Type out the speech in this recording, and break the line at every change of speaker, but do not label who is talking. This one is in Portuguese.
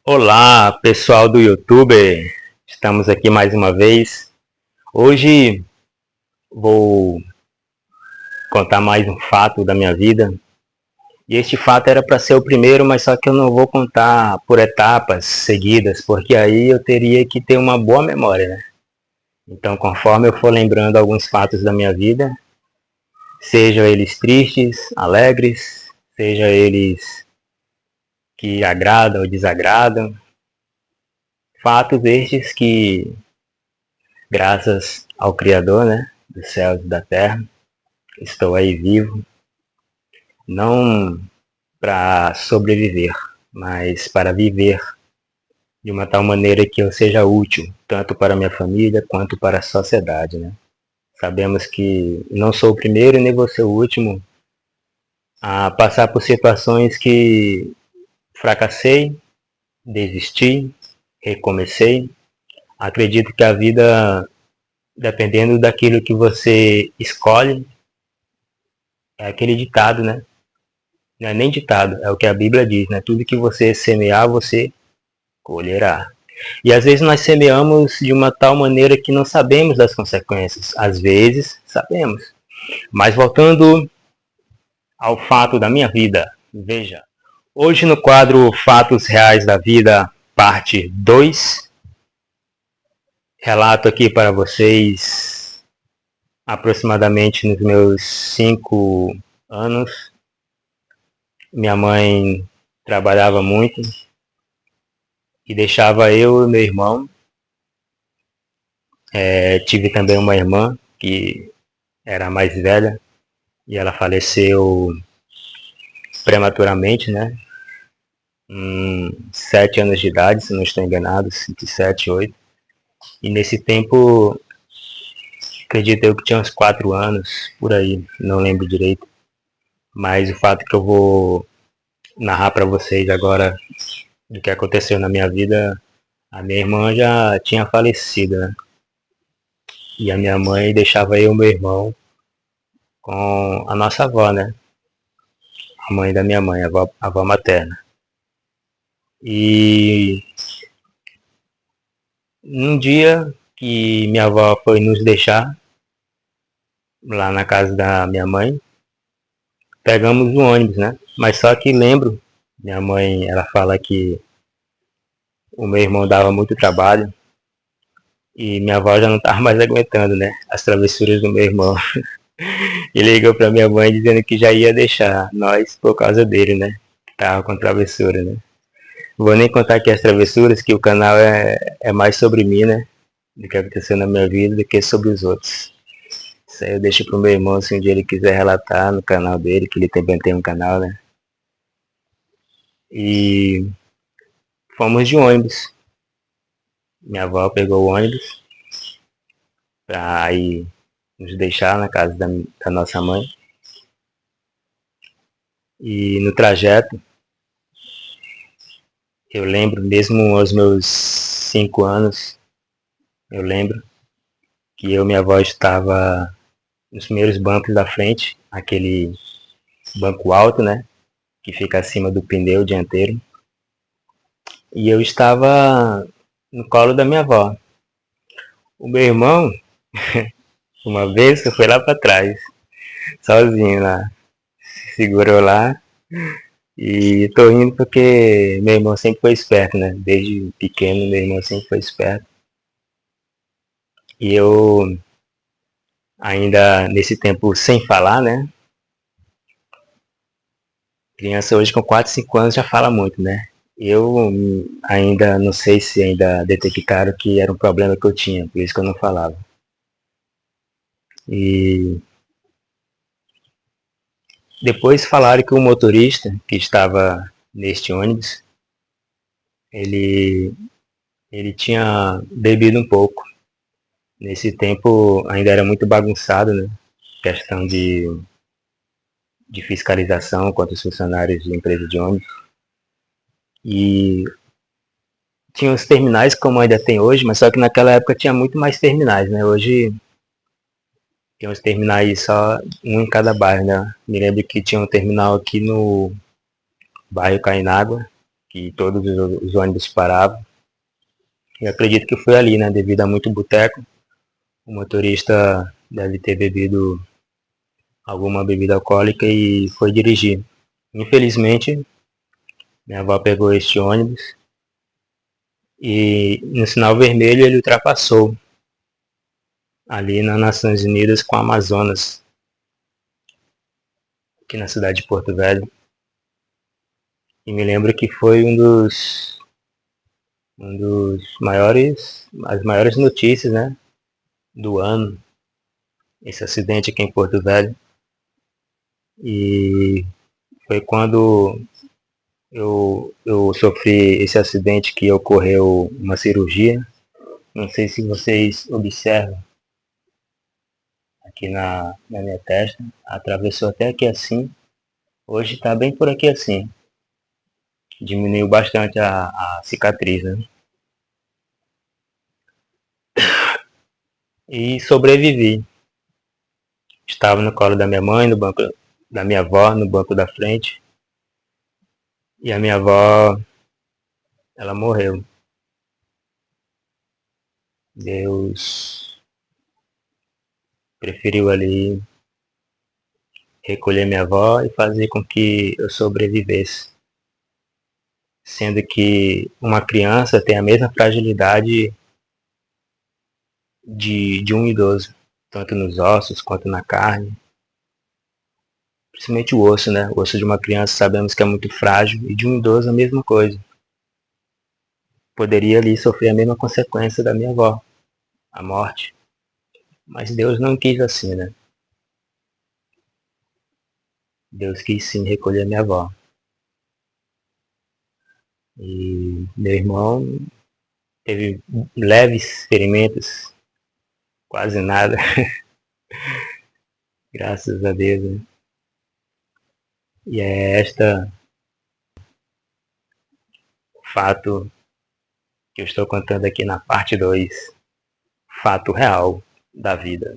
Olá, pessoal do YouTube. Estamos aqui mais uma vez. Hoje vou contar mais um fato da minha vida. E este fato era para ser o primeiro, mas só que eu não vou contar por etapas seguidas, porque aí eu teria que ter uma boa memória, né? Então, conforme eu for lembrando alguns fatos da minha vida, sejam eles tristes, alegres, sejam eles que agradam ou desagradam, fatos estes que, graças ao Criador, né, dos céus e da terra, estou aí vivo, não para sobreviver, mas para viver de uma tal maneira que eu seja útil, tanto para a minha família quanto para a sociedade, né? Sabemos que não sou o primeiro nem vou ser o último a passar por situações que fracassei, desisti, recomecei. Acredito que a vida, dependendo daquilo que você escolhe, é aquele ditado, né? Não é nem ditado, é o que a Bíblia diz, né? Tudo que você semear, você colherá. E às vezes nós semeamos de uma tal maneira que não sabemos das consequências. Às vezes sabemos. Mas voltando ao fato da minha vida, veja. Hoje no quadro Fatos Reais da Vida, parte 2, relato aqui para vocês aproximadamente nos meus 5 anos. Minha mãe trabalhava muito e deixava eu e meu irmão. Tive também uma irmã que era mais velha e ela faleceu prematuramente, né? 7 anos de idade, se não estou enganado, entre 7 e 8. E nesse tempo, acredito eu que tinha uns 4 anos, por aí, não lembro direito. Mas o fato que eu vou narrar para vocês agora do que aconteceu na minha vida, a minha irmã já tinha falecido, né? E a minha mãe deixava eu e meu irmão com a nossa avó, né? A mãe da minha mãe, a avó materna. E num dia que minha avó foi nos deixar lá na casa da minha mãe, pegamos o ônibus, né? Mas só que lembro, minha mãe, ela fala que o meu irmão dava muito trabalho e minha avó já não estava mais aguentando, né? As travessuras do meu irmão. E ligou para minha mãe dizendo que já ia deixar nós por causa dele, né? Tava com travessura, né? Vou nem contar aqui as travessuras, que o canal é mais sobre mim, né? Do que aconteceu na minha vida, do que sobre os outros. Isso aí eu deixo pro meu irmão, se um dia ele quiser relatar no canal dele, que ele também tem um canal, né? E fomos de ônibus. Minha avó pegou o ônibus pra ir nos deixar na casa da nossa mãe. E no trajeto, eu lembro, mesmo aos meus 5 anos, eu lembro que eu e minha avó estava nos primeiros bancos da frente, aquele banco alto, né? Que fica acima do pneu dianteiro. E eu estava no colo da minha avó. O meu irmão, uma vez, foi lá para trás, sozinho lá. Se segurou lá. E tô rindo porque meu irmão sempre foi esperto, né? Desde pequeno, meu irmão sempre foi esperto. E eu, ainda nesse tempo sem falar, né? Criança hoje com 4 5 anos já fala muito, né? Eu ainda não sei se ainda detectaram que era um problema que eu tinha, por isso que eu não falava. E depois falaram que o motorista que estava neste ônibus, ele, ele tinha bebido um pouco. Nesse tempo ainda era muito bagunçado, né? Questão de fiscalização contra os funcionários de empresa de ônibus. E tinha os terminais como ainda tem hoje, mas só que naquela época tinha muito mais terminais, né? Hoje tem uns terminais só um em cada bairro, né? Me lembro que tinha um terminal aqui no bairro Cainágua, que todos os ônibus paravam. E acredito que foi ali, né? Devido a muito boteco, o motorista deve ter bebido alguma bebida alcoólica e foi dirigir. Infelizmente, minha avó pegou este ônibus e no sinal vermelho ele ultrapassou ali nas Nações Unidas com o Amazonas, aqui na cidade de Porto Velho. E me lembro que foi as maiores notícias, né, do ano, esse acidente aqui em Porto Velho. E foi quando eu sofri esse acidente que ocorreu uma cirurgia. Não sei se vocês observam aqui na minha testa. Atravessou até aqui assim. Hoje está bem por aqui assim. Diminuiu bastante a cicatriz, né? E sobrevivi. Estava no colo da minha mãe, no banco da minha avó, no banco da frente. E a minha avó, ela morreu. Deus preferiu ali recolher minha avó e fazer com que eu sobrevivesse. Sendo que uma criança tem a mesma fragilidade de um idoso, tanto nos ossos quanto na carne. Principalmente o osso, né? O osso de uma criança sabemos que é muito frágil e de um idoso a mesma coisa. Poderia ali sofrer a mesma consequência da minha avó, a morte. Mas Deus não quis assim, né? Deus quis sim recolher minha avó. E meu irmão teve leves ferimentos, quase nada, graças a Deus. Né? E é esta fato que eu estou contando aqui na parte 2, fato real da vida.